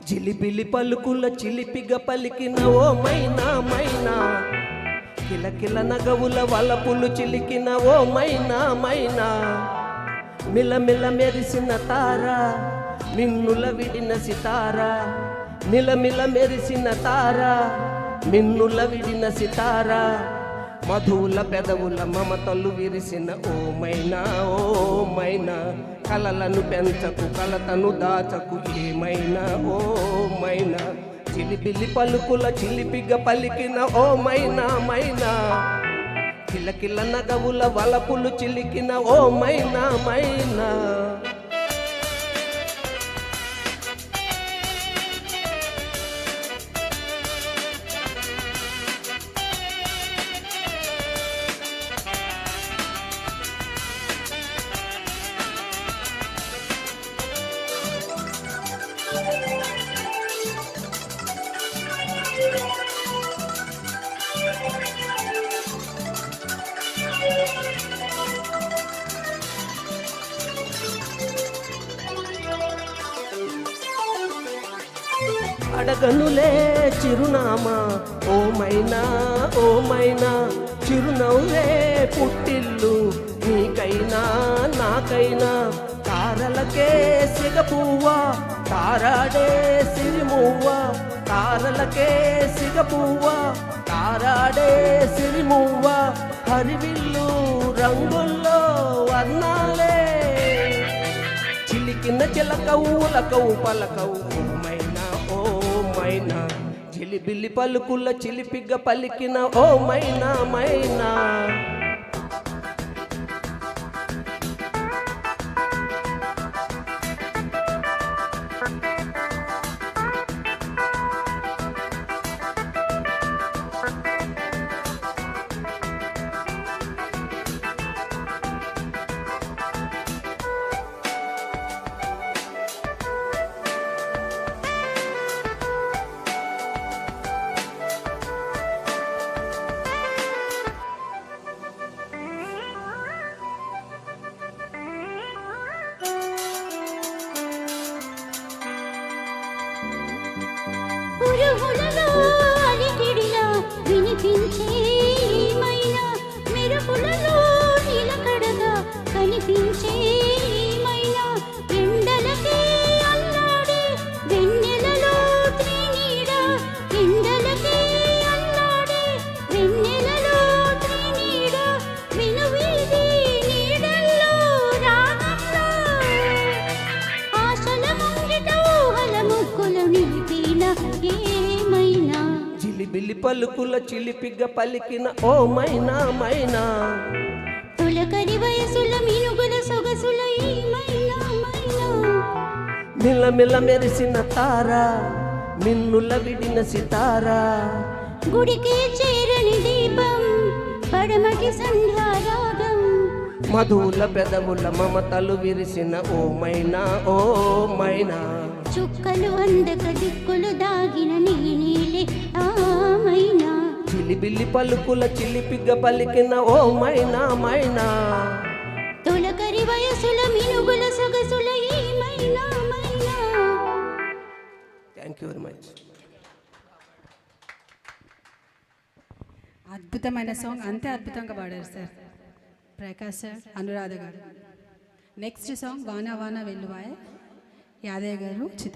జిలిబిలి పలుకుల చిలిపిగా పలికిన ఓ మైనా మైనా, కిలకిల నగవుల వలపులు చిలికిన ఓ మైనా మైనా, మిలమిల మెరిసిన తారా మిన్నుల విడిన సితారా, మిలమిల మెరిసిన తారా మిన్నుల విడిన సితారా, మధువుల పెదవుల మమతలు విరిసిన ఓ మైనా ఓ మైనా, కలలను పెంచకు కలతను దాచకు ఏమైనా ఓ మైనా, చిలిబిలి పలుకుల చిలిపిగా పలికిన ఓ మైనా మైనా, కిలకిల నగవుల వలపులు చిలికిన ఓ మైనా మైనా. అడగనులే చిరునామా ఓ మైనా ఓ మైనా, చిరునవ్వే పుట్టిల్లు నీకైనా నాకైనా, తారలకే సిగపువ్వా తారాడే సిరిమువ్వా, తారలకే సిగపువ్వా తారాడే సిరిమువ్వా, హరివిల్లు రంగుల్లో వర్ణాలే చిలికిన చిలకవు ఉలకవు పలకవు ఓ మైనా, చిలిబిలి పలుకుల చిలిపిగా పలికిన ఓ మైనా మైనా. వినిపించే మైనా, మెరుపులలో నిలకడగా కనిపించే మైనా, ఎండలకే అల్లాడే వెన్నెలలో త్రినీడ, ఎండలకే అల్లాడే వెన్నెలలో త్రినీడ, వినువీధి నీడల్లో రాగంలో ఆశల ముంగిట ఊహల ముక్కులు నిలిపిన ఏమైనా, చిలిబిలి పలుకుల చిలిపిగా పలికిన ఓ మైనా మైనా, తొలకరి వయసుల మినుగుల సొగసుల ఈ మైనా మైనా, మిలమిల మెరిసిన తారా మిన్నుల విడిన సితారా, గుడికి చేరని దీపం పడమటి సంధ్యారాగం, మధువుల పెదవుల మమతలు విరిసిన ఓ మైనా ఓ మైనా, చుక్కలు అందక దిక్కులు దాగిన నీలే ఆ మైనా, చిలిబిలి పలుకుల చిలిపిగా పలికిన ఓ మైనా మైనా, తొలకరి వయసుల మినుగుల సొగసుల ఈ మైనా మైనా. Thank you very much. అద్భుతమైన సాంగ్, అంతే అద్భుతంగా పాడారు సార్ ప్రకాష్ సార్, అనురాధ గారు. నెక్స్ట్ సాంగ్ వానా వానా వెల్లువాయ, యాదయ్య గారు చిత్ర.